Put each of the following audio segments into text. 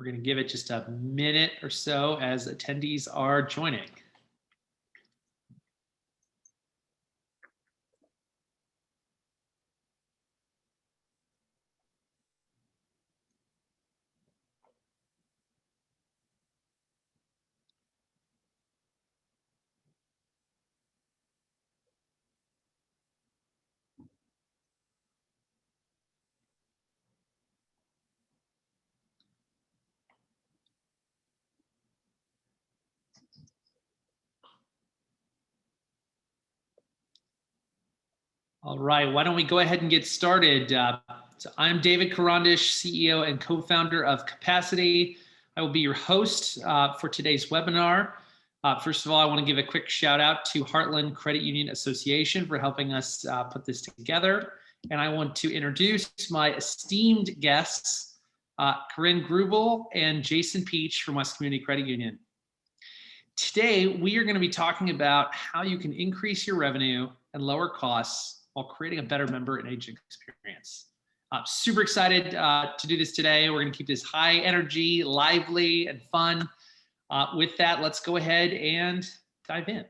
We're going to give it just a minute or so as attendees are joining. All right, why don't we go ahead and get started? So I'm David Karandish, CEO and co-founder of Capacity. I will be your host for today's webinar. First of all, I want to give a quick shout out to Heartland Credit Union Association for helping us put this together. And I want to introduce my esteemed guests, Koren Gruebel and Jason Peach from West Community Credit Union. Today, we are going to be talking about how you can increase your revenue and lower costs while creating a better member and agent experience. Super excited to do this today. We're going to keep this high energy, lively, and fun. With that, let's go ahead and dive in.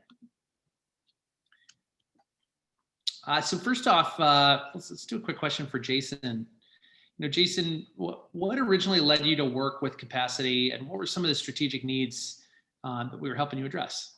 So first off, let's do a quick question for Jason. Jason, what originally led you to work with Capacity, and what were some of the strategic needs that we were helping you address?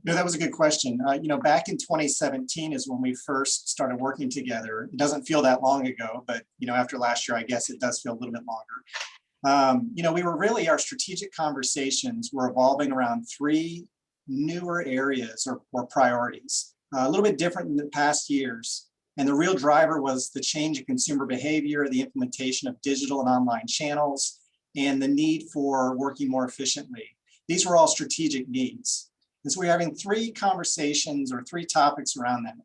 That was a good question. Back in 2017 is when we first started working together. It doesn't feel that long ago, but after last year, I guess it does feel a little bit longer. We were really, our strategic conversations were evolving around three newer areas or priorities, a little bit different in the past years. And the real driver was the change in consumer behavior, the implementation of digital and online channels, and the need for working more efficiently. These were all strategic needs. And so we're having three conversations or three topics around that.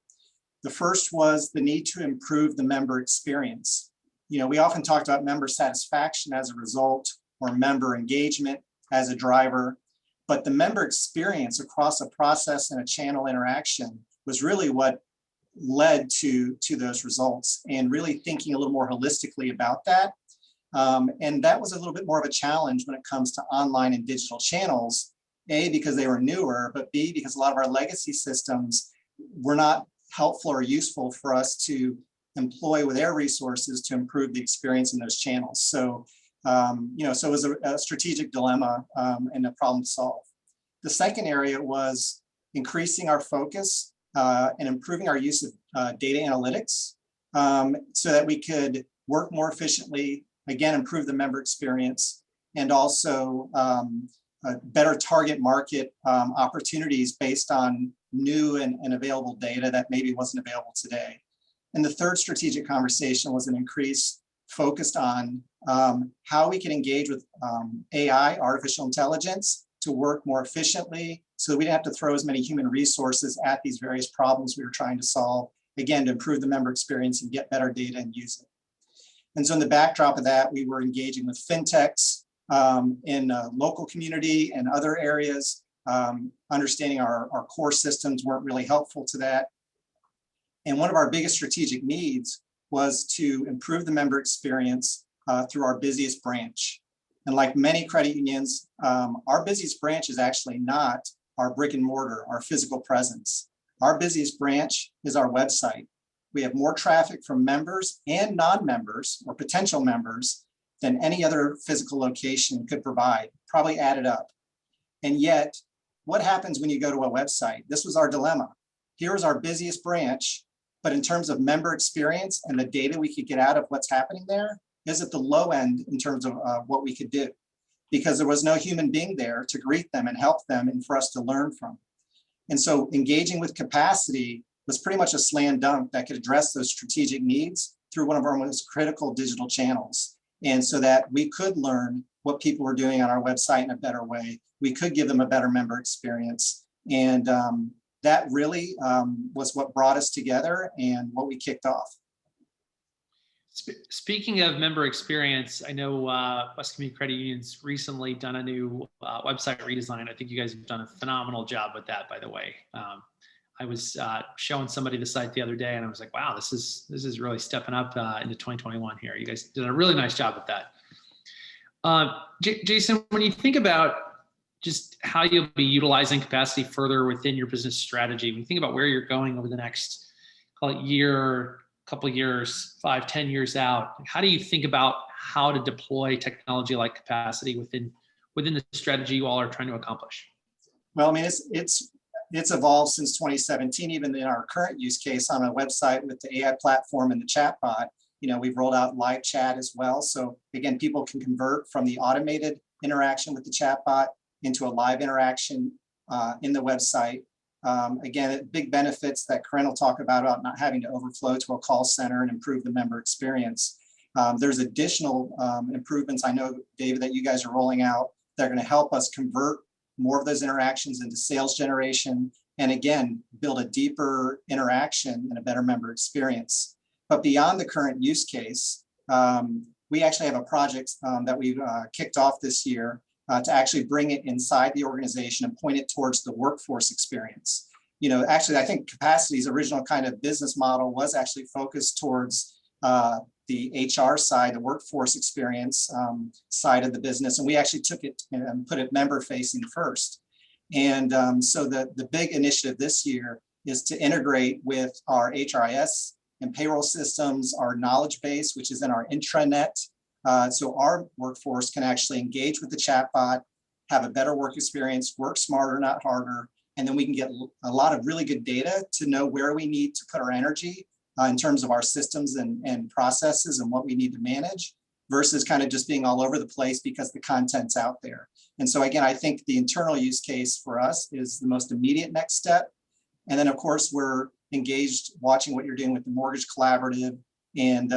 The first was the need to improve the member experience. We often talked about member satisfaction as a result, or member engagement as a driver, but the member experience across a process and a channel interaction was really what led to those results, and really thinking a little more holistically about that. And that was a little bit more of a challenge when it comes to online and digital channels. A, because they were newer, but B, because a lot of our legacy systems were not helpful or useful for us to employ with their resources to improve the experience in those channels. So, so it was a strategic dilemma and a problem to solve. The second area was increasing our focus and improving our use of data analytics so that we could work more efficiently, again, improve the member experience, and also better target market opportunities based on new and available data that maybe wasn't available today. And the third strategic conversation was an increase focused on how we can engage with AI, artificial intelligence, to work more efficiently so that we didn't have to throw as many human resources at these various problems we were trying to solve, again, to improve the member experience and get better data and use it. And so in the backdrop of that, we were engaging with fintechs, in local community and other areas, understanding our core systems weren't really helpful to that. And one of our biggest strategic needs was to improve the member experience through our busiest branch. And like many credit unions, our busiest branch is actually not our brick and mortar, our physical presence. Our busiest branch is our website. We have more traffic from members and non-members or potential members than any other physical location could provide, probably added up. And yet, what happens when you go to a website? This was our dilemma. Here is our busiest branch, but in terms of member experience and the data we could get out of what's happening there is at the low end in terms of what we could do, because there was no human being there to greet them and help them and for us to learn from. And so engaging with Capacity was pretty much a slam dunk that could address those strategic needs through one of our most critical digital channels. And so that we could learn what people were doing on our website in a better way. We could give them a better member experience. And that really was what brought us together and what we kicked off. Speaking of member experience, I know West Community Credit Union's recently done a new website redesign. I think you guys have done a phenomenal job with that, by the way. I was showing somebody the site the other day, and I was like, wow, this is really stepping up into 2021 here. You guys did a really nice job with that. Jason, when you think about just how you'll be utilizing capacity further within your business strategy, when you think about where you're going over the next, call it year, couple of years, 5, 10 years out, how do you think about how to deploy technology like capacity within the strategy you all are trying to accomplish? Well, I mean, it's evolved since 2017, even in our current use case on a website with the AI platform and the chatbot. We've rolled out live chat as well. So again, people can convert from the automated interaction with the chatbot into a live interaction in the website. Again, big benefits that Koren will talk about not having to overflow to a call center and improve the member experience. There's additional improvements I know, David, that you guys are rolling out that are going to help us convert more of those interactions into sales generation, and again, build a deeper interaction and a better member experience. But beyond the current use case, we actually have a project that we've kicked off this year to actually bring it inside the organization and point it towards the workforce experience. Actually, I think Capacity's original kind of business model was actually focused towards the HR side, the workforce experience side of the business. And we actually took it and put it member facing first. And so the big initiative this year is to integrate with our HRIS and payroll systems, our knowledge base, which is in our intranet. So our workforce can actually engage with the chatbot, have a better work experience, work smarter, not harder. And then we can get a lot of really good data to know where we need to put our energy in terms of our systems and processes and what we need to manage, versus kind of just being all over the place because the content's out there. And so again, I think the internal use case for us is the most immediate next step. And then of course, we're engaged watching what you're doing with the Mortgage Collaborative and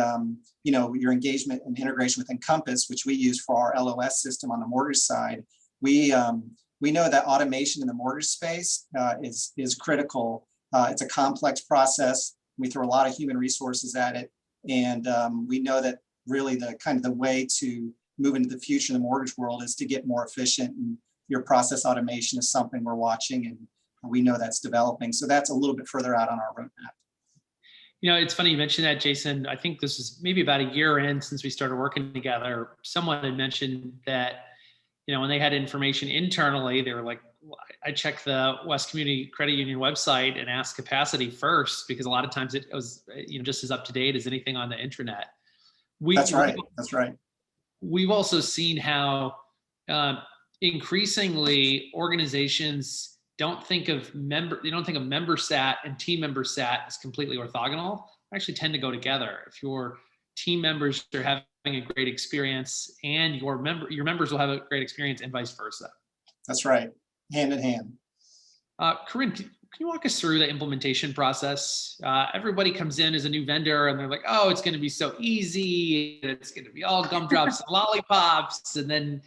your engagement and integration with Encompass, which we use for our LOS system on the mortgage side. We know that automation in the mortgage space is critical. It's a complex process. We throw a lot of human resources at it. And we know that really the way to move into the future in the mortgage world is to get more efficient. And your process automation is something we're watching, and we know that's developing. So that's a little bit further out on our roadmap. It's funny you mentioned that, Jason. I think this is maybe about a year in since we started working together. Someone had mentioned that, when they had information internally, they were like, I checked the West Community Credit Union website and asked Capacity first, because a lot of times it was, just as up to date as anything on the intranet. That's right. We've also seen how increasingly organizations don't think of member sat and team member sat as completely orthogonal. They actually tend to go together. If your team members are having a great experience, and your members will have a great experience, and vice versa. That's right. Hand in hand. Koren, can you walk us through the implementation process? Everybody comes in as a new vendor and they're like, oh, it's going to be so easy. It's going to be all gumdrops and lollipops. And then,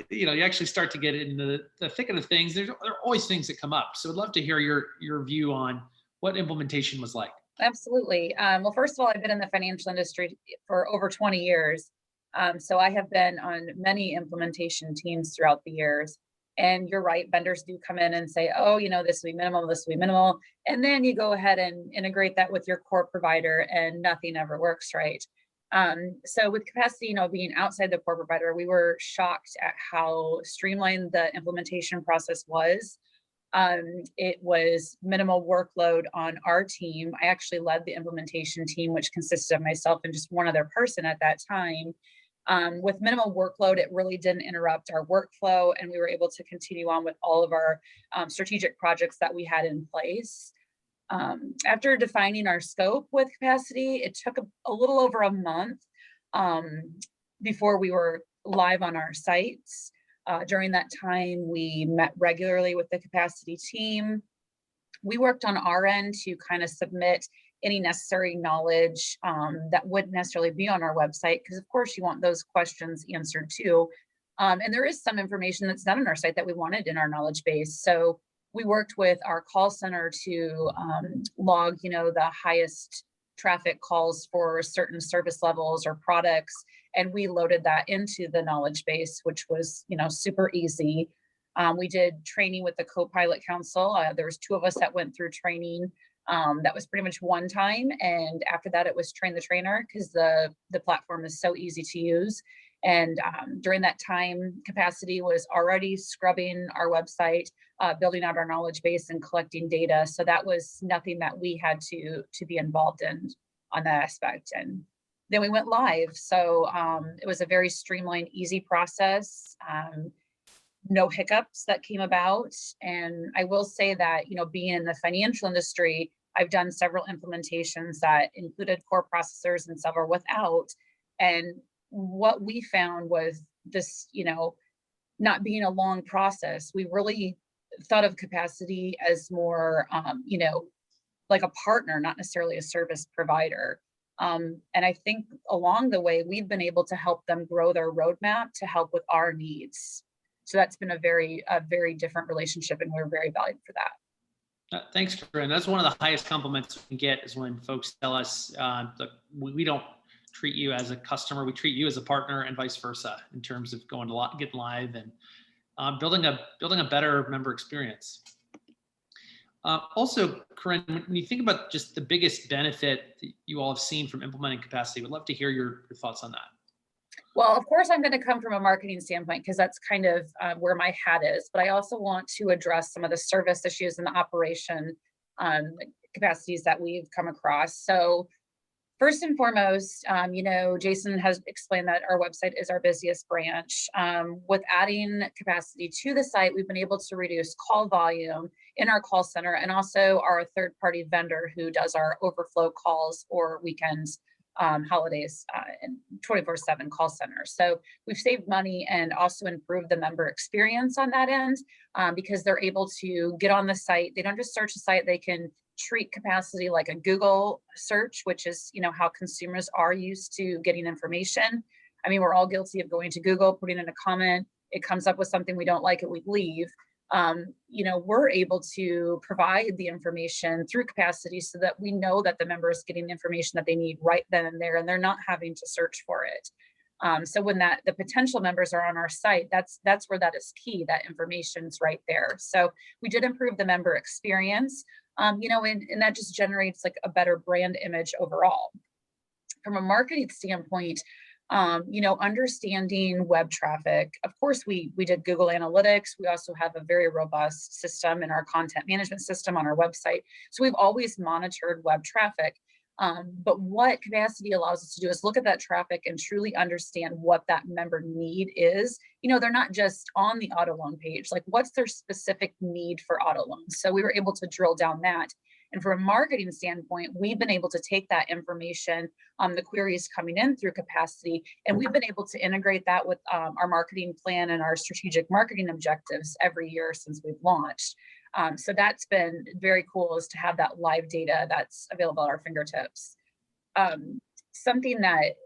you actually start to get into the thick of the things. There are always things that come up. So I'd love to hear your view on what implementation was like. Absolutely. Well, first of all, I've been in the financial industry for over 20 years. So I have been on many implementation teams throughout the years. And you're right, vendors do come in and say, oh, this will be minimal, this will be minimal. And then you go ahead and integrate that with your core provider, and nothing ever works right. So with Capacity, being outside the core provider, we were shocked at how streamlined the implementation process was. It was minimal workload on our team. I actually led the implementation team, which consisted of myself and just one other person at that time. With minimal workload, it really didn't interrupt our workflow, and we were able to continue on with all of our strategic projects that we had in place. After defining our scope with Capacity, it took a little over a month before we were live on our sites. During that time, we met regularly with the Capacity team. We worked on our end to kind of submit any necessary knowledge that wouldn't necessarily be on our website, because of course you want those questions answered too. And there is some information that's not on our site that we wanted in our knowledge base. So we worked with our call center to log, the highest traffic calls for certain service levels or products. And we loaded that into the knowledge base, which was, super easy. We did training with the Co-Pilot Council. There was 2 of us that went through training. That was pretty much one time. And after that, it was train the trainer, because the platform is so easy to use. And during that time, Capacity was already scrubbing our website, building out our knowledge base and collecting data. So that was nothing that we had to be involved in on that aspect. And then we went live. So it was a very streamlined, easy process. No hiccups that came about. And I will say that, being in the financial industry, I've done several implementations that included core processors and several without. And what we found was this, not being a long process. We really thought of Capacity as more, like a partner, not necessarily a service provider. And I think along the way, we've been able to help them grow their roadmap to help with our needs. So that's been a very different relationship, and we're very valued for that. Thanks, Koren. That's one of the highest compliments we can get is when folks tell us, look, we don't treat you as a customer, we treat you as a partner, and vice versa in terms of going to get live and building a better member experience. Also, Koren, when you think about just the biggest benefit that you all have seen from implementing Capacity, we'd love to hear your thoughts on that. Well, of course, I'm going to come from a marketing standpoint because that's kind of where my hat is, but I also want to address some of the service issues and the operation capacities that we've come across. So first and foremost, Jason has explained that our website is our busiest branch. With adding Capacity to the site, we've been able to reduce call volume in our call center, and also our third-party vendor who does our overflow calls or weekends, holidays, and 24/7 call center. So we've saved money and also improved the member experience on that end because they're able to get on the site. They don't just search the site, they can treat Capacity like a Google search, which is, how consumers are used to getting information. I mean, we're all guilty of going to Google, putting in a comment, it comes up with something we don't like, it we leave. We're able to provide the information through Capacity so that we know that the member is getting the information that they need right then and there, and they're not having to search for it. So when the potential members are on our site, that's where that is key. That information's right there. So we did improve the member experience, and that just generates like a better brand image overall. From a marketing standpoint, understanding web traffic. Of course, we did Google Analytics. We also have a very robust system in our content management system on our website. So we've always monitored web traffic. But what Capacity allows us to do is look at that traffic and truly understand what that member need is. They're not just on the auto loan page, like what's their specific need for auto loans. So we were able to drill down that. And from a marketing standpoint, we've been able to take that information on the queries coming in through Capacity, and we've been able to integrate that with our marketing plan and our strategic marketing objectives every year since we've launched. So that's been very cool, is to have that live data that's available at our fingertips. Something that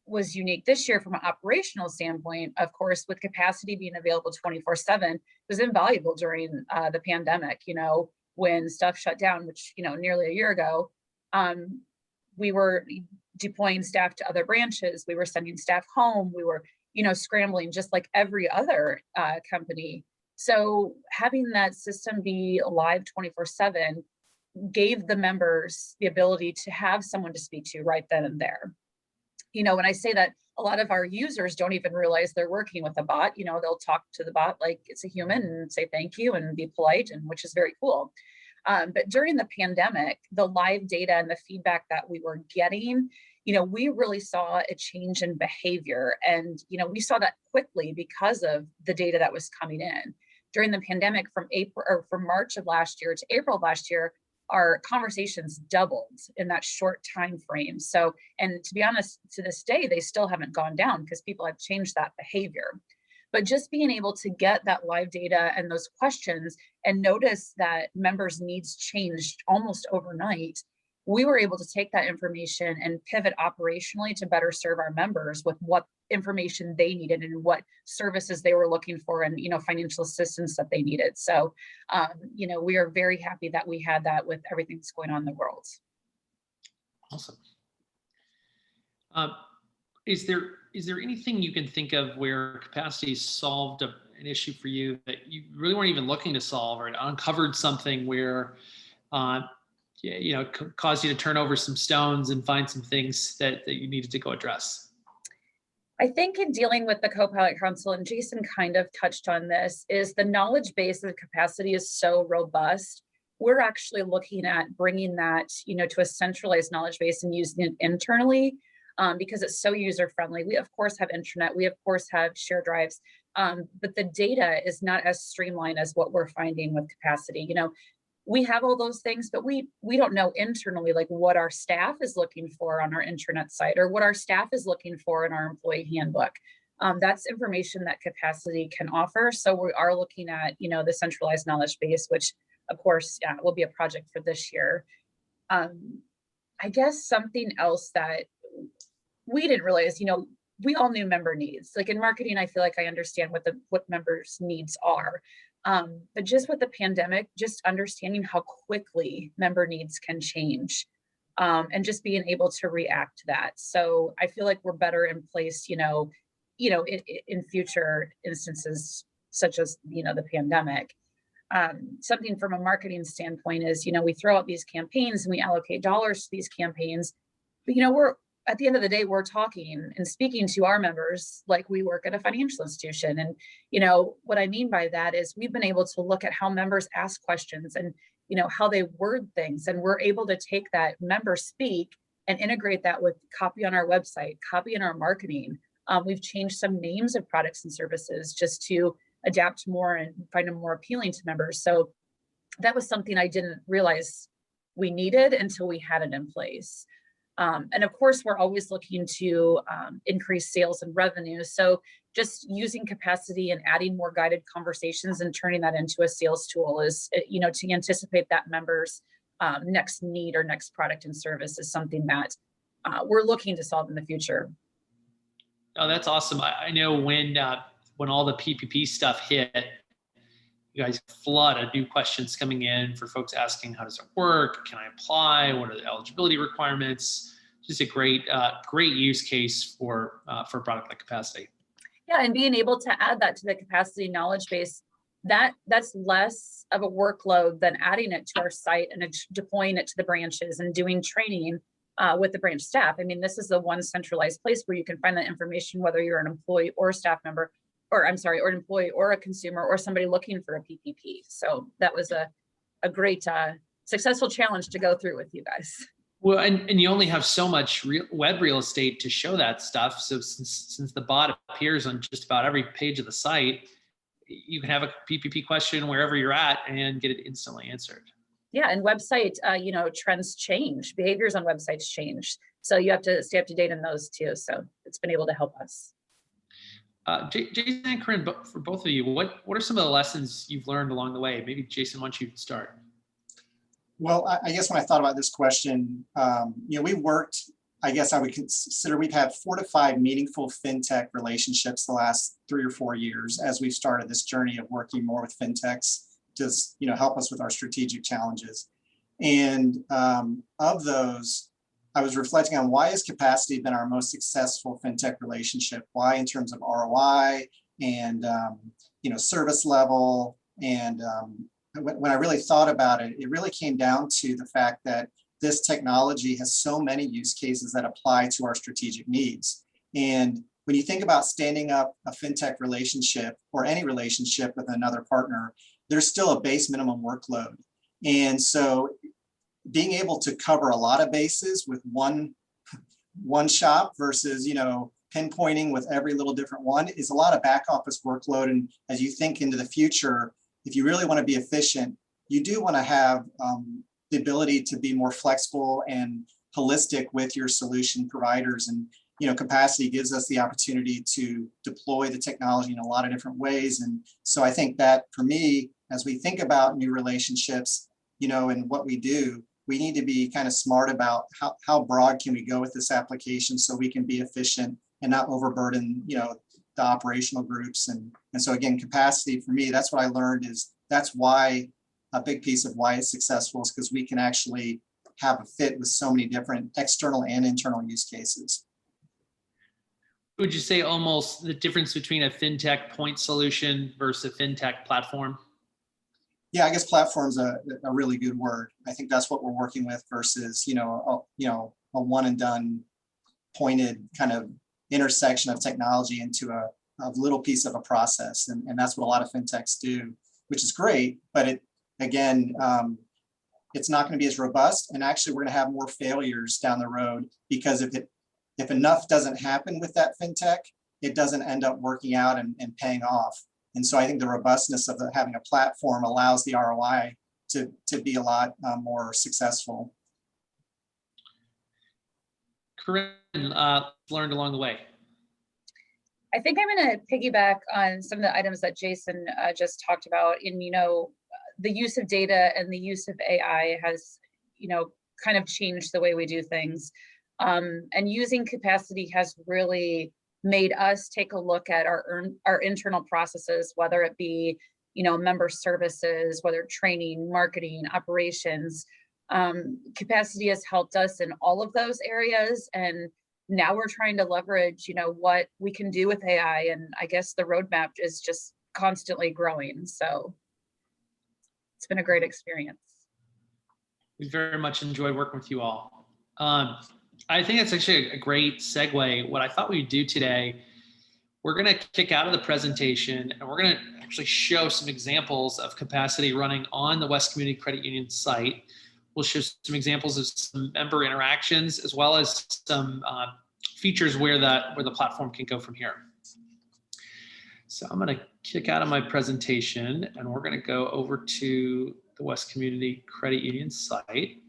was unique this year from an operational standpoint, of course, with Capacity being available 24/7, was invaluable during the pandemic. When stuff shut down, which, nearly a year ago, we were deploying staff to other branches. We were sending staff home. We were, scrambling just like every other company. So having that system be live 24/7 gave the members the ability to have someone to speak to right then and there. When I say that, a lot of our users don't even realize they're working with a bot. They'll talk to the bot like it's a human and say thank you and be polite, and which is very cool. But during the pandemic, the live data and the feedback that we were getting, we really saw a change in behavior. And, we saw that quickly because of the data that was coming in. During the pandemic, from March of last year to April of last year, our conversations doubled in that short time frame. So, and to be honest, to this day, they still haven't gone down because people have changed that behavior. But just being able to get that live data and those questions and notice that members' needs changed almost overnight, we were able to take that information and pivot operationally to better serve our members with what information they needed and what services they were looking for, and financial assistance that they needed. So we are very happy that we had that with everything that's going on in the world. Awesome. Is there anything you can think of where Capacity solved an issue for you that you really weren't even looking to solve, or it uncovered something where caused you to turn over some stones and find some things that you needed to go address? I think in dealing with the co-pilot council, and Jason kind of touched on this, is the knowledge base of capacity is so robust. We're actually looking at bringing that, to a centralized knowledge base and using it internally because it's so user friendly. We of course have intranet, we of course have shared drives, but the data is not as streamlined as what we're finding with capacity. We have all those things, but we don't know internally like what our staff is looking for on our intranet site or what our staff is looking for in our employee handbook. That's information that capacity can offer. So we are looking at, the centralized knowledge base, which of course will be a project for this year. I guess something else that we didn't realize, we all knew member needs. Like in marketing, I feel like I understand what members' needs are. But just with the pandemic, just understanding how quickly member needs can change and just being able to react to that. So I feel like we're better in place, in future instances, such as, the pandemic. Something from a marketing standpoint is, we throw out these campaigns and we allocate dollars to these campaigns, but, we're at the end of the day, we're talking and speaking to our members like we work at a financial institution. And, what I mean by that is we've been able to look at how members ask questions and, how they word things. And we're able to take that member speak and integrate that with copy on our website, copy in our marketing. We've changed some names of products and services just to adapt more and find them more appealing to members. So that was something I didn't realize we needed until we had it in place. And of course, we're always looking to increase sales and revenue. So just using capacity and adding more guided conversations and turning that into a sales tool is, to anticipate that member's next need or next product and service is something that we're looking to solve in the future. Oh, that's awesome. I know when all the PPP stuff hit, you guys flood of new questions coming in for folks asking, how does it work? Can I apply? What are the eligibility requirements? Just a great use case for a product like Capacity. Yeah, and being able to add that to the capacity knowledge base, that's less of a workload than adding it to our site and deploying it to the branches and doing training with the branch staff. I mean, this is the one centralized place where you can find that information, whether you're an employee or a staff member, or an employee or a consumer or somebody looking for a PPP. So that was a great successful challenge to go through with you guys. Well, and you only have so much web real estate to show that stuff. So since the bot appears on just about every page of the site, you can have a PPP question wherever you're at and get it instantly answered. Yeah, and website, trends change, behaviors on websites change. So you have to stay up to date on those too. So it's been able to help us. Jason and Koren, for both of you, what are some of the lessons you've learned along the way? Maybe Jason, why don't you start? Well, I guess when I thought about this question, we worked, I guess I would consider we've had 4 to 5 meaningful fintech relationships the last 3 or 4 years as we've started this journey of working more with fintechs to help us with our strategic challenges. And of those, I was reflecting on why has Capacity been our most successful fintech relationship? Why in terms of ROI and service level? And when I really thought about it, it really came down to the fact that this technology has so many use cases that apply to our strategic needs. And when you think about standing up a fintech relationship or any relationship with another partner, there's still a base minimum workload. And so being able to cover a lot of bases with one shop versus, pinpointing with every little different one is a lot of back office workload. And as you think into the future, if you really want to be efficient, you do want to have the ability to be more flexible and holistic with your solution providers. And, Capacity gives us the opportunity to deploy the technology in a lot of different ways. And so I think that for me, as we think about new relationships, and what we do, we need to be kind of smart about how broad can we go with this application so we can be efficient and not overburden, the operational groups. And so again, Capacity for me, that's what I learned is that's why a big piece of why it's successful is because we can actually have a fit with so many different external and internal use cases. Would you say almost the difference between a fintech point solution versus a fintech platform? Yeah, I guess platform's a really good word. I think that's what we're working with versus, a one and done pointed kind of intersection of technology into a little piece of a process. And that's what a lot of fintechs do, which is great. But it, again, it's not going to be as robust. And actually, we're going to have more failures down the road, because if enough doesn't happen with that fintech, it doesn't end up working out and paying off. And so I think the robustness of having a platform allows the ROI to be a lot more successful. Koren, learned along the way. I think I'm going to piggyback on some of the items that Jason just talked about. And, the use of data and the use of AI has, kind of changed the way we do things. And using Capacity has really made us take a look at our internal processes, whether it be, member services, whether training, marketing, operations. Capacity has helped us in all of those areas. And now we're trying to leverage, what we can do with AI. And I guess the roadmap is just constantly growing. So it's been a great experience. We very much enjoyed working with you all. I think that's actually a great segue. What I thought we'd do today, we're going to kick out of the presentation and we're going to actually show some examples of Capacity running on the West Community Credit Union site. We'll show some examples of some member interactions, as well as some features where the platform can go from here. So I'm going to kick out of my presentation and we're going to go over to the West Community Credit Union site.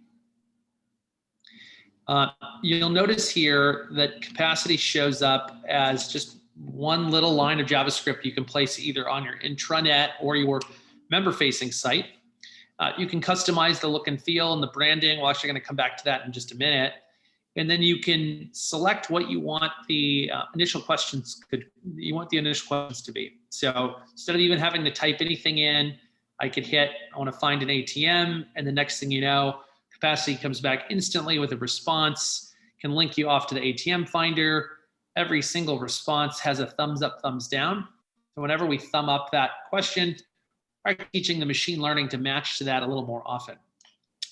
You'll notice here that Capacity shows up as just one little line of JavaScript you can place either on your intranet or your member-facing site. You can customize the look and feel and the branding. We're actually going to come back to that in just a minute. And then you can select what you want the initial questions to be. So instead of even having to type anything in, I could hit, I want to find an ATM, and the next thing you know, Capacity comes back instantly with a response, can link you off to the ATM finder. Every single response has a thumbs up, thumbs down. So whenever we thumb up that question, we're teaching the machine learning to match to that a little more often.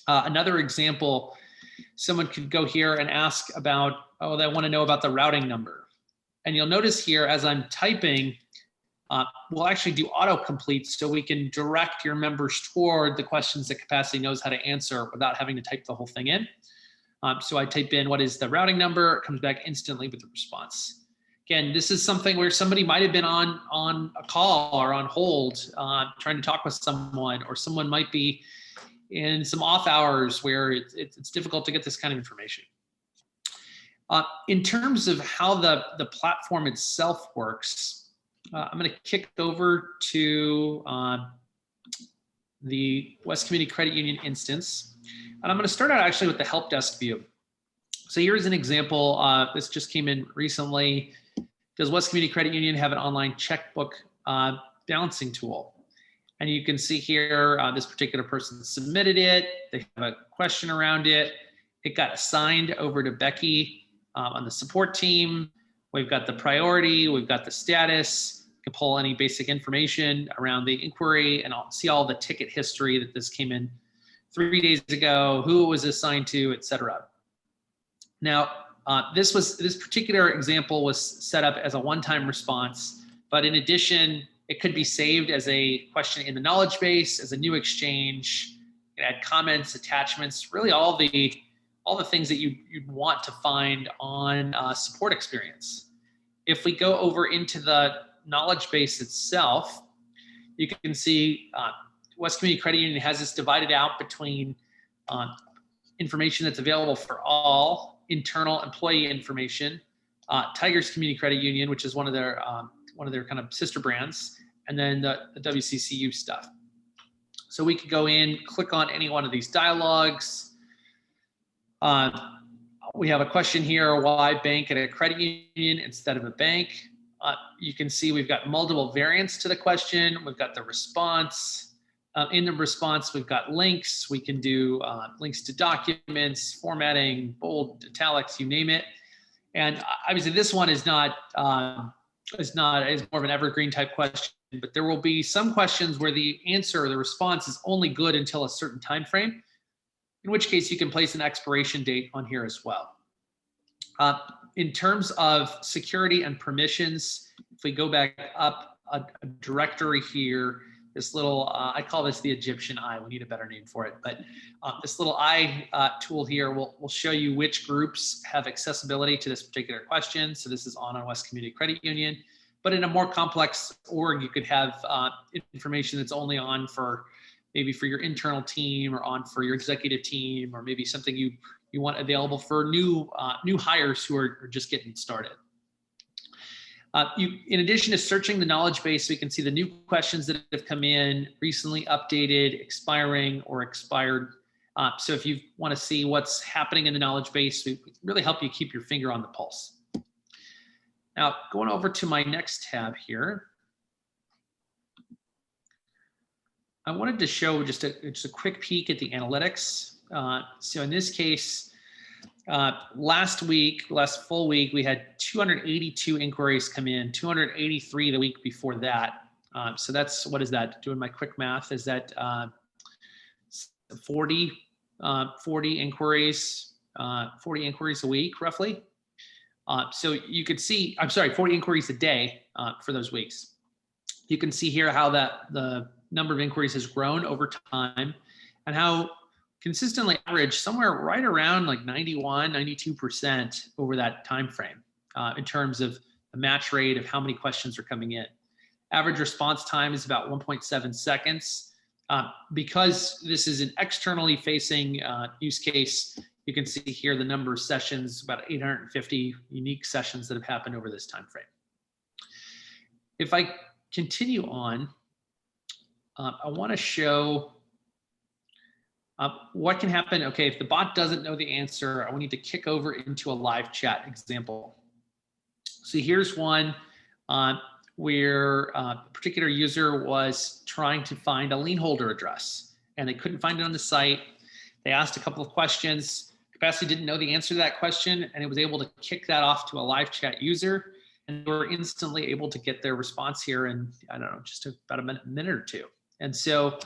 Another example, someone could go here and ask about, they want to know about the routing number. And you'll notice here, as I'm typing, we'll actually do autocomplete so we can direct your members toward the questions that Capacity knows how to answer without having to type the whole thing in. So I type in, what is the routing number? It comes back instantly with the response. Again, this is something where somebody might have been on a call or on hold trying to talk with someone, or someone might be in some off hours where it's difficult to get this kind of information. In terms of how the platform itself works, I'm going to kick over to the West Community Credit Union instance. And I'm going to start out actually with the help desk view. So here's an example. This just came in recently. Does West Community Credit Union have an online checkbook balancing tool? And you can see here, this particular person submitted it. They have a question around it. It got assigned over to Becky on the support team. We've got the priority, we've got the status. You can pull any basic information around the inquiry, and I'll see all the ticket history that this came in 3 days ago, who it was assigned to, et cetera. Now, this particular example was set up as a one-time response, but in addition, it could be saved as a question in the knowledge base, as a new exchange. You can add comments, attachments, really all the things that you'd want to find on a support experience. If we go over into the knowledge base itself, you can see West Community Credit Union has this divided out between information that's available for all, internal employee information, Tigers Community Credit Union, which is one of their kind of sister brands, and then the WCCU stuff. So we could go in, click on any one of these dialogues. We have a question here, why bank at a credit union instead of a bank? You can see we've got multiple variants to the question. We've got the response. In the response, we've got links. We can do links to documents, formatting, bold, italics, you name it. And obviously this one is more of an evergreen type question, but there will be some questions where the answer or the response is only good until a certain time frame, in which case you can place an expiration date on here as well. In terms of security and permissions, if we go back up a directory here, this little, I call this the Egyptian eye. We need a better name for it. But this little eye tool here will show you which groups have accessibility to this particular question. So this is on West Community Credit Union. But in a more complex org, you could have information that's only on for maybe for your internal team or on for your executive team, or maybe something you want available for new hires who are just getting started. In addition to searching the knowledge base, we can see the new questions that have come in, recently updated, expiring, or expired. So if you want to see what's happening in the knowledge base, we really help you keep your finger on the pulse. Now, going over to my next tab here, I wanted to show just a quick peek at the analytics. So in this case, last full week, we had 282 inquiries come in, 283 the week before that. So that's, what is that? Doing my quick math, is that 40 inquiries a week, roughly. So you could see, 40 inquiries a day for those weeks. You can see here how the number of inquiries has grown over time, and how consistently average somewhere right around like 91, 92% over that time frame in terms of the match rate of how many questions are coming in. Average response time is about 1.7 seconds. Because this is an externally facing use case, you can see here the number of sessions, about 850 unique sessions that have happened over this time frame. If I continue on, I want to show what can happen. Okay, if the bot doesn't know the answer, I will need to kick over into a live chat example. So here's one where a particular user was trying to find a lien holder address, and they couldn't find it on the site. They asked a couple of questions. Capacity didn't know the answer to that question, and it was able to kick that off to a live chat user, and they were instantly able to get their response here in, I don't know, just about a minute or two. And so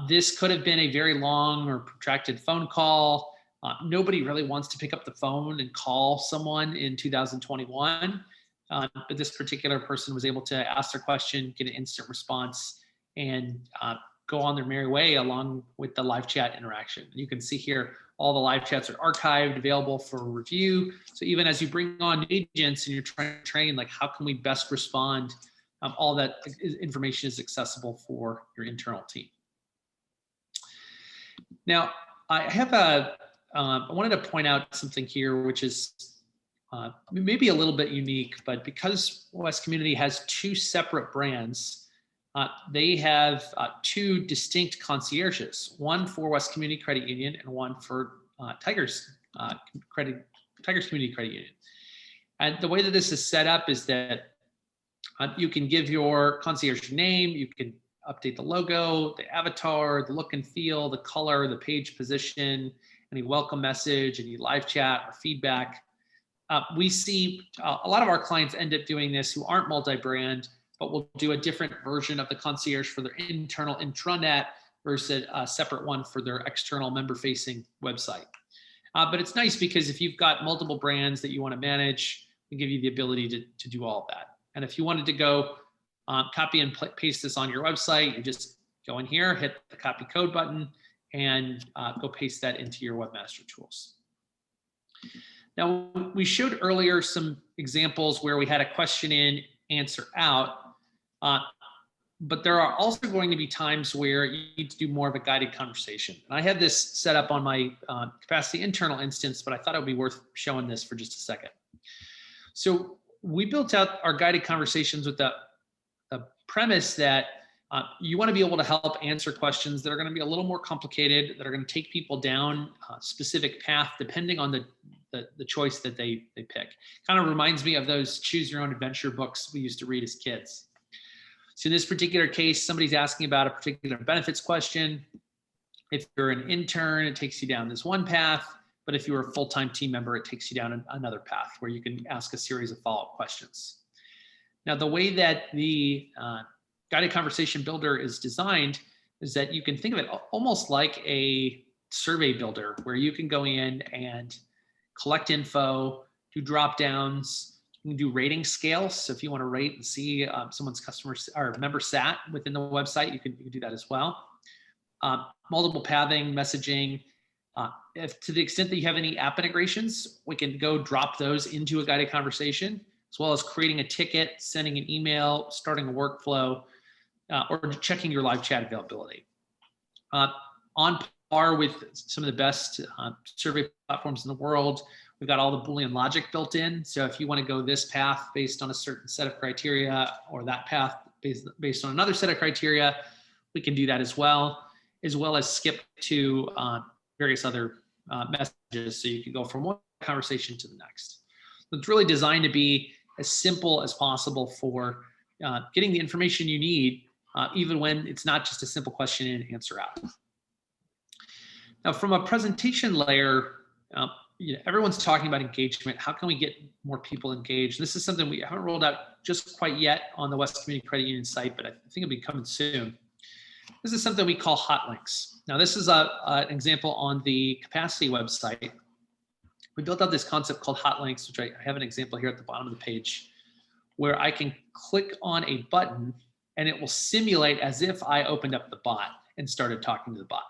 this could have been a very long or protracted phone call. Nobody really wants to pick up the phone and call someone in 2021. But this particular person was able to ask their question, get an instant response, and go on their merry way along with the live chat interaction. You can see here, all the live chats are archived, available for review. So even as you bring on agents and you're trying to train, like, how can we best respond? All that information is accessible for your internal team. Now, I have I wanted to point out something here, which is maybe a little bit unique, but because West Community has two separate brands, they have two distinct concierges, one for West Community Credit Union and one for Tigers Community Credit Union. And the way that this is set up is that you can give your concierge name, you can update the logo, the avatar, the look and feel, the color, the page position, any welcome message, any live chat or feedback. We see a lot of our clients end up doing this who aren't multi-brand, but will do a different version of the concierge for their internal intranet versus a separate one for their external member-facing website. But it's nice because if you've got multiple brands that you want to manage, we give you the ability to do all of that. And if you wanted to go copy and paste this on your website, you just go in here, hit the copy code button, and go paste that into your webmaster tools. Now, we showed earlier some examples where we had a question in, answer out, but there are also going to be times where you need to do more of a guided conversation. And I had this set up on my Capacity internal instance, but I thought it would be worth showing this for just a second. So we built out our guided conversations with the premise that you want to be able to help answer questions that are going to be a little more complicated, that are going to take people down a specific path depending on the choice that they pick. Kind of reminds me of those choose your own adventure books we used to read as kids. So in this particular case, somebody's asking about a particular benefits question. If you're an intern, it takes you down this one path. But if you're a full-time team member, it takes you down another path where you can ask a series of follow-up questions. Now, the way that the guided conversation builder is designed is that you can think of it almost like a survey builder where you can go in and collect info, do drop downs. You can do rating scales. So if you want to rate and see someone's customer or member sat within the website, you can do that as well. Multiple pathing, messaging. If to the extent that you have any app integrations, we can go drop those into a guided conversation, as well as creating a ticket, sending an email, starting a workflow, or checking your live chat availability. On par with some of the best survey platforms in the world, we've got all the Boolean logic built in. So if you want to go this path based on a certain set of criteria, or that path based on another set of criteria, we can do that as well as skip to various other messages. So you can go from one conversation to the next. So it's really designed to be as simple as possible for getting the information you need, even when it's not just a simple question and answer out. Now, from a presentation layer, everyone's talking about engagement. How can we get more people engaged? This is something we haven't rolled out just quite yet on the West Community Credit Union site, but I think it'll be coming soon. This is something we call hot links. Now, this is an example on the Capacity website. We built out this concept called hot links, which I have an example here at the bottom of the page, where I can click on a button and it will simulate as if I opened up the bot and started talking to the bot.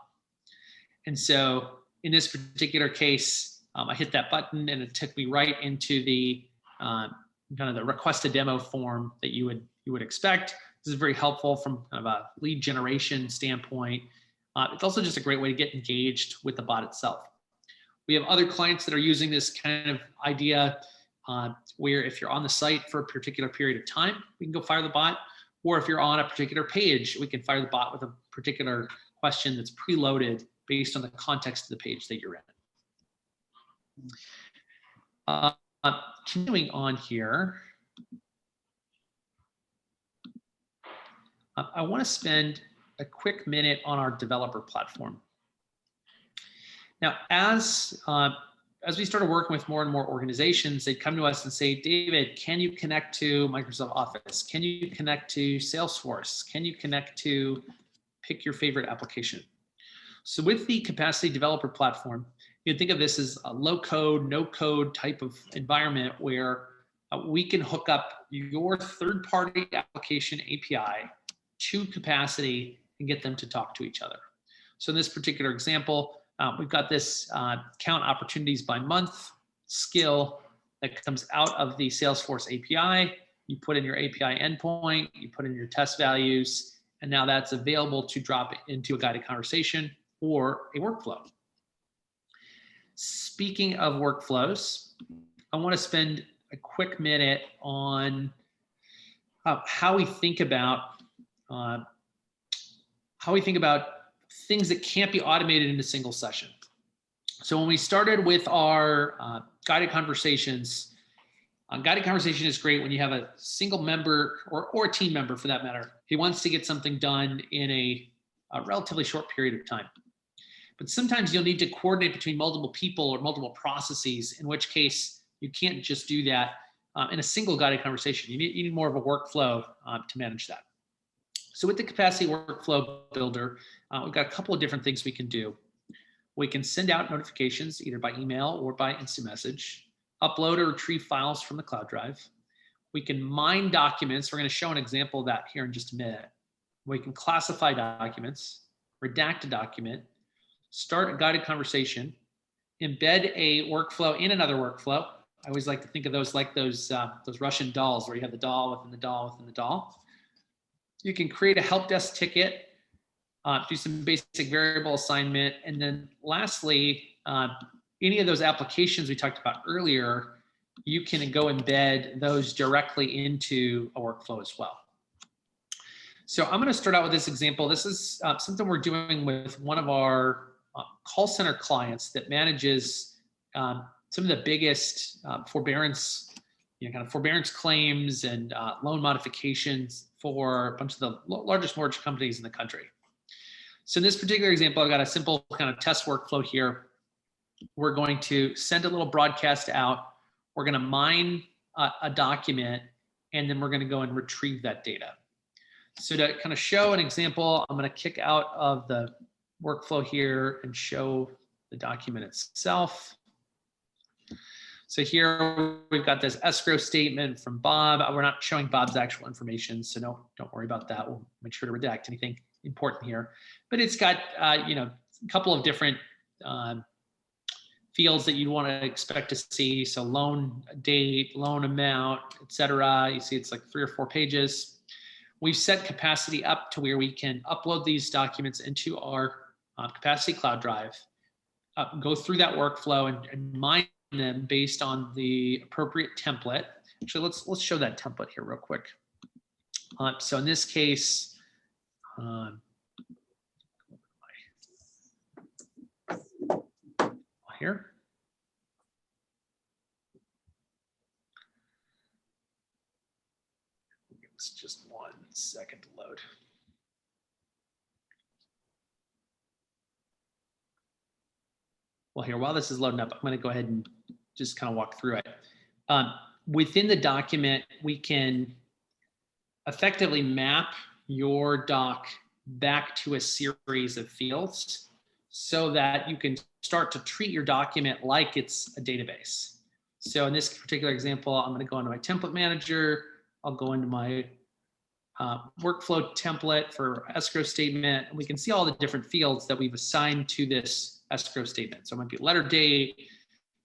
And so in this particular case, I hit that button and it took me right into the kind of the request a demo form that you would expect. This is very helpful from kind of a lead generation standpoint. It's also just a great way to get engaged with the bot itself. We have other clients that are using this kind of idea where if you're on the site for a particular period of time, we can go fire the bot. Or if you're on a particular page, we can fire the bot with a particular question that's preloaded based on the context of the page that you're in. Continuing on here, I want to spend a quick minute on our developer platform. Now, as we started working with more and more organizations, they'd come to us and say, David, can you connect to Microsoft Office? Can you connect to Salesforce? Can you connect to pick your favorite application? So with the Capacity Developer Platform, you can think of this as a low code, no code type of environment where we can hook up your third-party application API to Capacity and get them to talk to each other. So in this particular example, we've got this count opportunities by month skill that comes out of the Salesforce API. You put in your API endpoint, you put in your test values, and now that's available to drop into a guided conversation or a workflow. Speaking of workflows, I want to spend a quick minute on how we think about things that can't be automated in a single session. So when we started with our guided conversations, guided conversation is great when you have a single member or a team member for that matter. He wants to get something done in a relatively short period of time. But sometimes you'll need to coordinate between multiple people or multiple processes, in which case you can't just do that in a single guided conversation. You need more of a workflow to manage that. So with the Capacity Workflow Builder, we've got a couple of different things we can do. We can send out notifications either by email or by instant message, upload or retrieve files from the cloud drive. We can mine documents. We're going to show an example of that here in just a minute. We can classify documents, redact a document, start a guided conversation, embed a workflow in another workflow. I always like to think of those like those Russian dolls where you have the doll within the doll within the doll. You can create a help desk ticket, do some basic variable assignment, and then lastly, any of those applications we talked about earlier, you can go embed those directly into a workflow as well. So I'm going to start out with this example. This is something we're doing with one of our call center clients that manages some of the biggest forbearance, kind of forbearance claims and loan modifications for a bunch of the largest mortgage companies in the country. So in this particular example, I've got a simple kind of test workflow here. We're going to send a little broadcast out. We're going to mine a document, and then we're going to go and retrieve that data. So to kind of show an example, I'm going to kick out of the workflow here and show the document itself. So here we've got this escrow statement from Bob. We're not showing Bob's actual information, so don't worry about that. We'll make sure to redact anything important here. But it's got a couple of different fields that you'd want to expect to see. So loan date, loan amount, etc. You see it's like 3 or 4 pages. We've set capacity up to where we can upload these documents into our Capacity Cloud Drive, go through that workflow and mine them based on the appropriate template. Actually, let's show that template here real quick. So in this case, here. It's just 1 second to load. Well, here, while this is loading up, I'm going to go ahead and just kind of walk through it. Within the document, we can effectively map your doc back to a series of fields so that you can start to treat your document like it's a database. So in this particular example, I'm going to go into my template manager. I'll go into my workflow template for escrow statement. And we can see all the different fields that we've assigned to this escrow statement. So it might be letter date,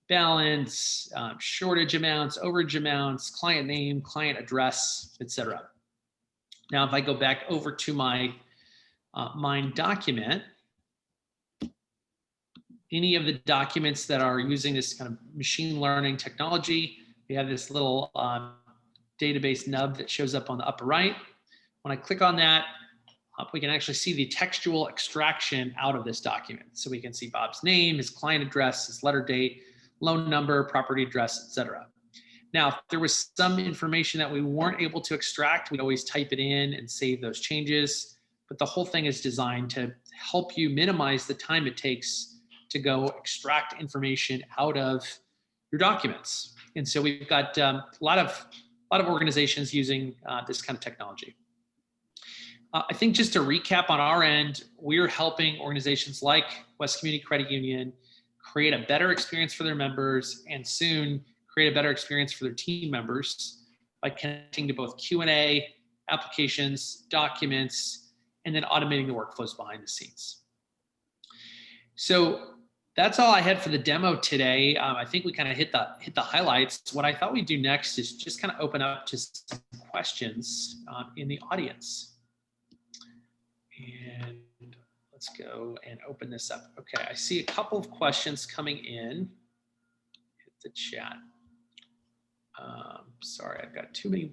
balance, shortage amounts, overage amounts, client name, client address, etc. Now, if I go back over to my mine document, any of the documents that are using this kind of machine learning technology, we have this little database nub that shows up on the upper right. When I click on that, we can actually see the textual extraction out of this document. So we can see Bob's name, his client address, his letter date, loan number, property address, etc. Now, if there was some information that we weren't able to extract, we'd always type it in and save those changes. But the whole thing is designed to help you minimize the time it takes to go extract information out of your documents. And so we've got a lot of organizations using this kind of technology. I think just to recap on our end, we're helping organizations like West Community Credit Union create a better experience for their members and soon create a better experience for their team members by connecting to both Q&A, applications, documents, and then automating the workflows behind the scenes. So that's all I had for the demo today. I think we kind of hit the highlights. What I thought we'd do next is just kind of open up to some questions in the audience. And let's go and open this up. Okay, I see a couple of questions coming in. Hit the chat. Sorry, I've got too many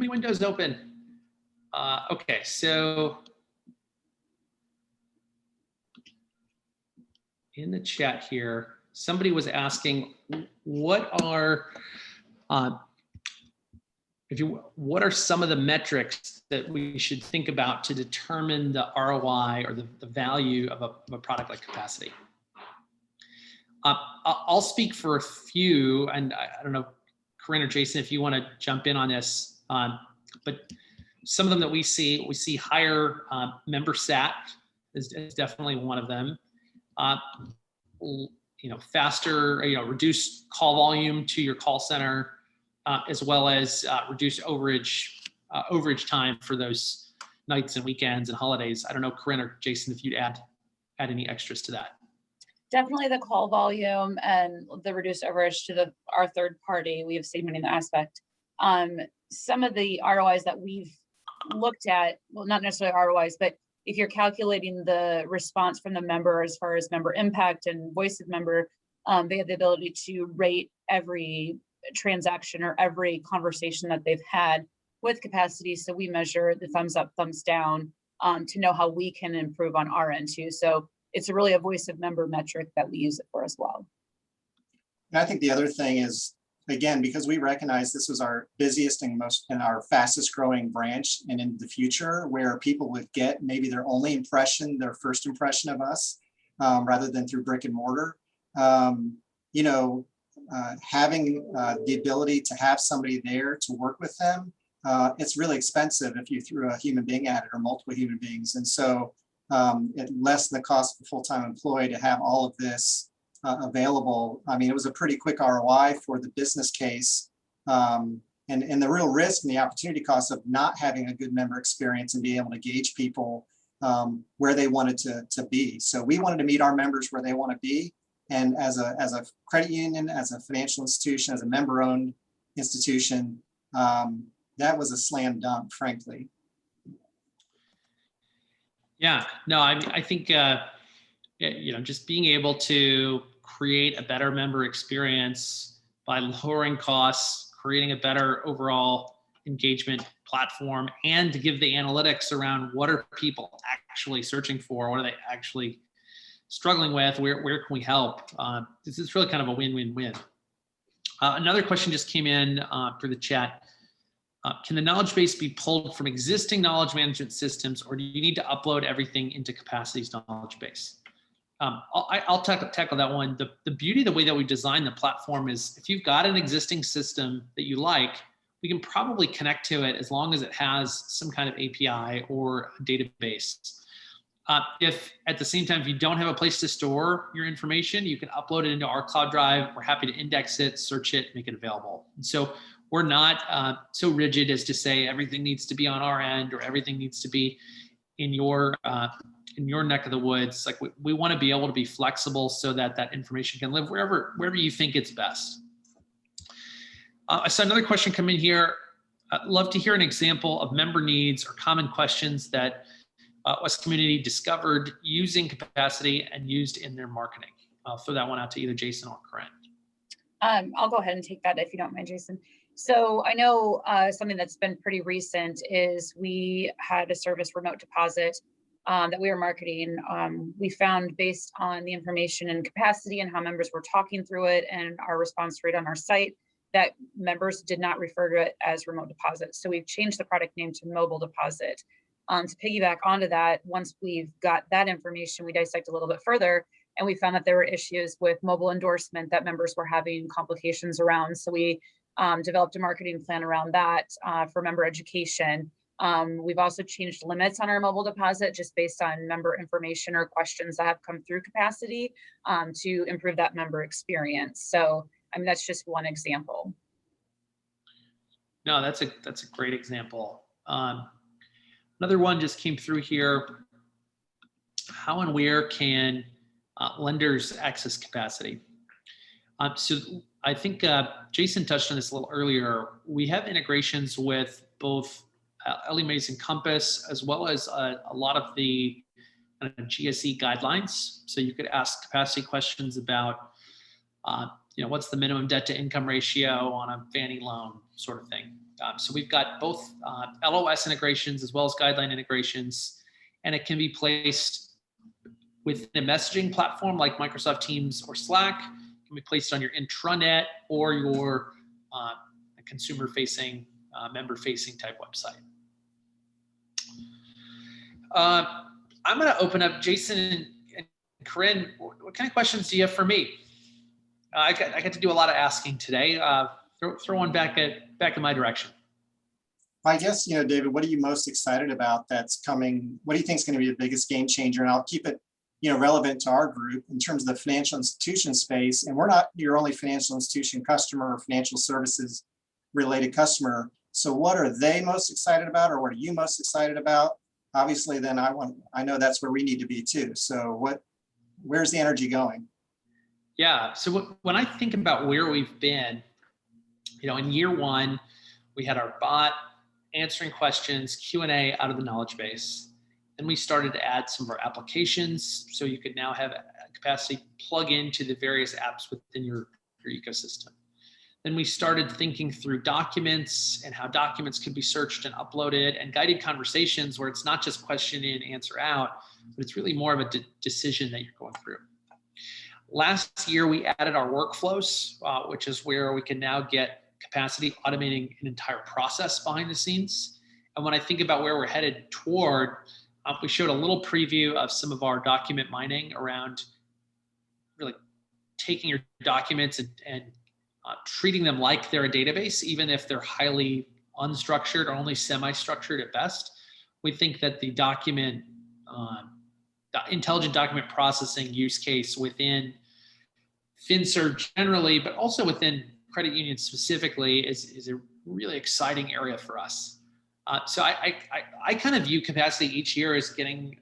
windows open. Okay, so in the chat here, somebody was asking, what are some of the metrics that we should think about to determine the ROI or the value of a product like Capacity? I'll speak for a few, and I don't know, Koren or Jason, if you want to jump in on this, but some of them that we see higher member sat is definitely one of them. Faster, reduced call volume to your call center, as well as reduced overage time for those nights and weekends and holidays. I don't know, Koren or Jason, if you'd add any extras to that. Definitely the call volume and the reduced overage to our third party. We have segmenting the aspect. Some of the ROIs that we've looked at, well, not necessarily ROIs, but if you're calculating the response from the member as far as member impact and voice of member, they have the ability to rate every transaction or every conversation that they've had with Capacity. So we measure the thumbs up, thumbs down to know how we can improve on our end too. So it's really a voice of member metric that we use it for as well. And I think the other thing is, again, because we recognize this was our busiest and our fastest growing branch, and in the future where people would get maybe their only impression, their first impression of us, rather than through brick and mortar, having the ability to have somebody there to work with them, it's really expensive if you threw a human being at it or multiple human beings. And so it lessen the cost of a full-time employee to have all of this available. I mean, it was a pretty quick ROI for the business case. And the real risk and the opportunity cost of not having a good member experience and being able to gauge people where they wanted to be. So we wanted to meet our members where they want to be. And as a credit union, as a financial institution, as a member-owned institution, that was a slam dunk, frankly. Yeah, no, I think, just being able to create a better member experience by lowering costs, creating a better overall engagement platform, and to give the analytics around what are people actually searching for, what are they actually struggling with, where can we help? This is really kind of a win-win-win. Another question just came in through the chat. Can the knowledge base be pulled from existing knowledge management systems, or do you need to upload everything into Capacity's knowledge base? I'll tackle that one. The beauty of the way that we design the platform is if you've got an existing system that you like, we can probably connect to it as long as it has some kind of API or a database. If at the same time, if you don't have a place to store your information, you can upload it into our cloud drive. We're happy to index it, search it, make it available. And so we're not so rigid as to say everything needs to be on our end or everything needs to be in your neck of the woods. Like we want to be able to be flexible so that that information can live wherever you think it's best. I saw another question come in here. I'd love to hear an example of member needs or common questions that West Community discovered using Capacity and used in their marketing. I'll throw that one out to either Jason or Koren. I'll go ahead and take that if you don't mind, Jason. So I know something that's been pretty recent is we had a service, remote deposit, that we were marketing. We found based on the information and Capacity and how members were talking through it and our response rate on our site, that members did not refer to it as remote deposit. So we've changed the product name to mobile deposit. To piggyback onto that, once we've got that information, we dissect a little bit further, and we found that there were issues with mobile endorsement that members were having complications around. So we developed a marketing plan around that for member education. We've also changed limits on our mobile deposit just based on member information or questions that have come through Capacity to improve that member experience. So, I mean, that's just one example. No, that's a great example. Another one just came through here. How and where can lenders access Capacity? So I think Jason touched on this a little earlier. We have integrations with both Ellie Mae's and Compass, as well as a lot of the GSE guidelines. So you could ask Capacity questions about, what's the minimum debt to income ratio on a Fannie loan sort of thing. So we've got both LOS integrations as well as guideline integrations, and it can be placed within a messaging platform like Microsoft Teams or Slack. It can be placed on your intranet or your consumer-facing, member-facing type website. I'm going to open up, Jason and Koren. What kind of questions do you have for me? I got to do a lot of asking today. Throw one back in my direction. I guess, David, what are you most excited about that's coming? What do you think is going to be the biggest game changer? And I'll keep it, relevant to our group in terms of the financial institution space. And we're not your only financial institution customer or financial services related customer. So what are they most excited about, or what are you most excited about? Obviously, then I know that's where we need to be too. So where's the energy going? Yeah. So when I think about where we've been, in year one, we had our bot answering questions, Q&A out of the knowledge base. Then we started to add some of our applications. So you could now have Capacity plug into the various apps within your ecosystem. Then we started thinking through documents and how documents could be searched and uploaded, and guided conversations where it's not just question in, answer out, but it's really more of a decision that you're going through. Last year, we added our workflows, which is where we can now get Capacity automating an entire process behind the scenes. And when I think about where we're headed toward, we showed a little preview of some of our document mining around really taking your documents and treating them like they're a database, even if they're highly unstructured or only semi-structured at best. We think that the intelligent document processing use case within FinServ generally, but also within credit unions specifically is a really exciting area for us. So I kind of view capacity each year as getting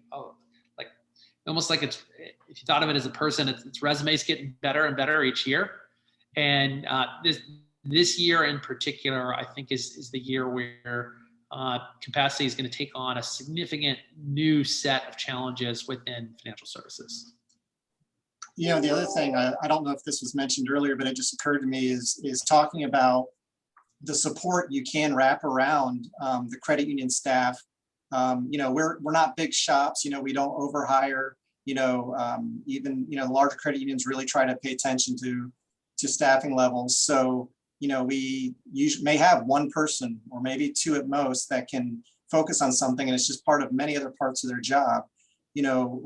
like almost like it's, if you thought of it as a person, its resume's getting better and better each year. And this year in particular, I think is the year where capacity is going to take on a significant new set of challenges within financial services. You know, the other thing, I don't know if this was mentioned earlier, but it just occurred to me is talking about the support you can wrap around the credit union staff. You know, we're not big shops, you know, we don't overhire, you know, even, you know, larger credit unions really try to pay attention to staffing levels. So, you know, we usually may have one person or maybe two at most that can focus on something, and it's just part of many other parts of their job. You know,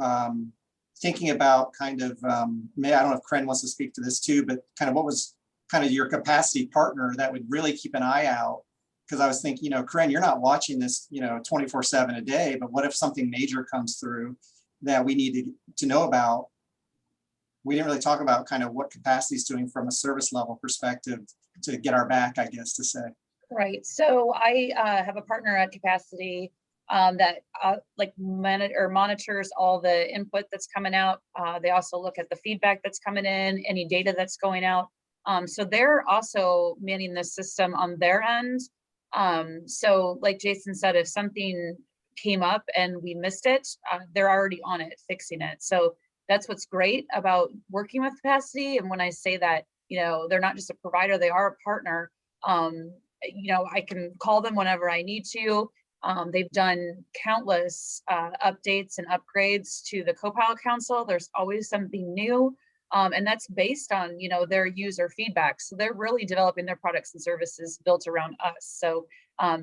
thinking about kind of, I don't know if Koren wants to speak to this too, but kind of what was kind of your capacity partner that would really keep an eye out? Because I was thinking, you know, Koren, you're not watching this, you know, 24/7 a day, but what if something major comes through that we need to know about? We didn't really talk about kind of what capacity is doing from a service level perspective to get our back, I guess, to say. Right. So I have a partner at Capacity that monitors all the input that's coming out. They also look at the feedback that's coming in, any data that's going out. So they're also manning the system on their end. So like Jason said, if something came up and we missed it, they're already on it, fixing it. So that's what's great about working with Capacity. And when I say that, you know, they're not just a provider, they are a partner. You know, I can call them whenever I need to. They've done countless updates and upgrades to the Copilot Council. There's always something new. And that's based on, you know, their user feedback. So they're really developing their products and services built around us. So,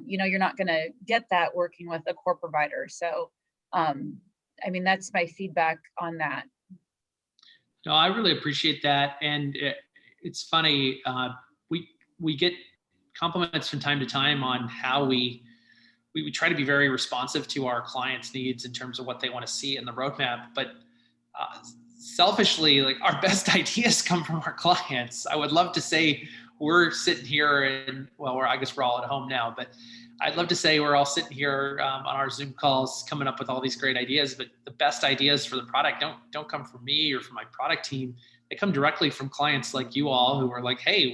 you know, you're not going to get that working with a core provider. So, I mean, that's my feedback on that. No, I really appreciate that. And it's funny, we get compliments from time to time on how we try to be very responsive to our clients' needs in terms of what they want to see in the roadmap. But selfishly, like, our best ideas come from our clients. I would love to say we're sitting here and, well, I guess we're all at home now, but I'd love to say we're all sitting here on our Zoom calls coming up with all these great ideas, but the best ideas for the product don't come from me or from my product team. They come directly from clients like you all who are like, hey,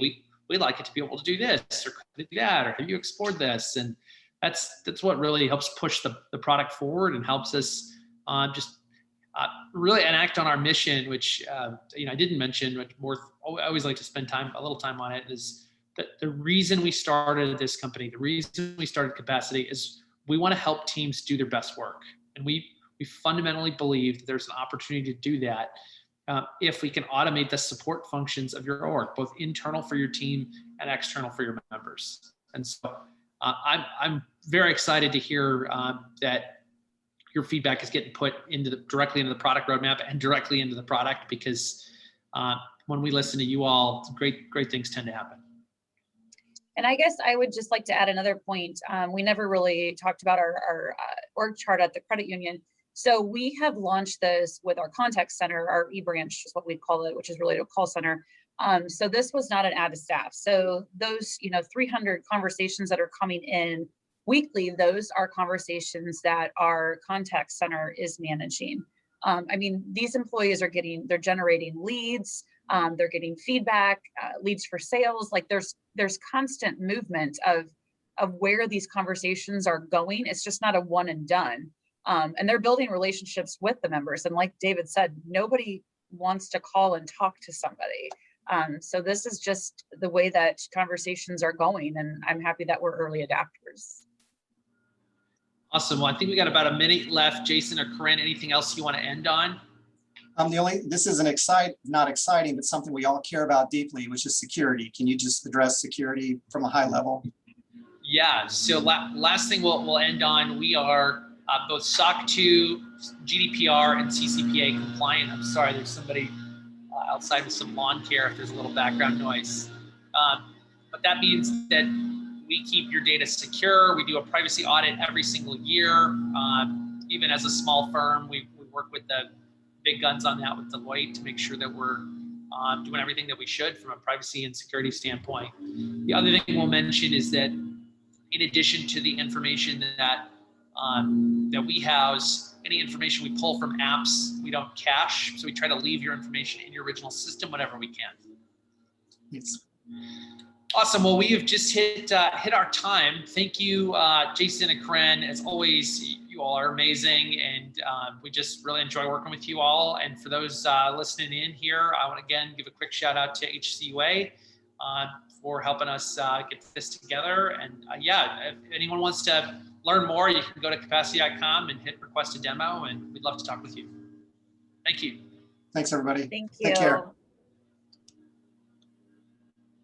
we'd like it to be able to do this or do that, or have you explored this? And that's what really helps push the product forward and helps us really enact on our mission, which you know, I didn't mention, but I always like to spend a little time on it, is that the reason we started this company, the reason we started Capacity, is we want to help teams do their best work. And we fundamentally believe that there's an opportunity to do that if we can automate the support functions of your org, both internal for your team and external for your members. And so I'm very excited to hear that your feedback is getting put directly into the product roadmap and directly into the product, because when we listen to you all, great things tend to happen. And I guess I would just like to add another point. We never really talked about our org chart at the credit union. So we have launched this with our contact center, our e-branch is what we call it, which is really a call center. So this was not an add to staff. So those, you know, 300 conversations that are coming in weekly, those are conversations that our contact center is managing. I mean, these employees they're generating leads, they're getting feedback, leads for sales. Like there's constant movement of where these conversations are going. It's just not a one and done. And they're building relationships with the members. And like David said, nobody wants to call and talk to somebody. So this is just the way that conversations are going. And I'm happy that we're early adapters. Awesome. Well, I think we got about a minute left. Jason or Koren, anything else you want to end on? This is not exciting, but something we all care about deeply, which is security. Can you just address security from a high level? Yeah. So last thing we'll end on, we are both SOC 2, GDPR, and CCPA compliant. I'm sorry, there's somebody outside with some lawn care if there's a little background noise. But that means that we keep your data secure. We do a privacy audit every single year. Even as a small firm, we work with the big guns on that with Deloitte to make sure that we're doing everything that we should from a privacy and security standpoint. The other thing we'll mention is that in addition to the information that we house, any information we pull from apps, we don't cache. So we try to leave your information in your original system whenever we can. Yes. Awesome. Well, we have just hit our time. Thank you, Jason and Koren. As always, you all are amazing, and we just really enjoy working with you all. And for those listening in here, I want to again give a quick shout out to HCUA for helping us get this together. And if anyone wants to learn more, you can go to capacity.com and hit request a demo, and we'd love to talk with you. Thank you. Thanks, everybody. Thank Take care. you.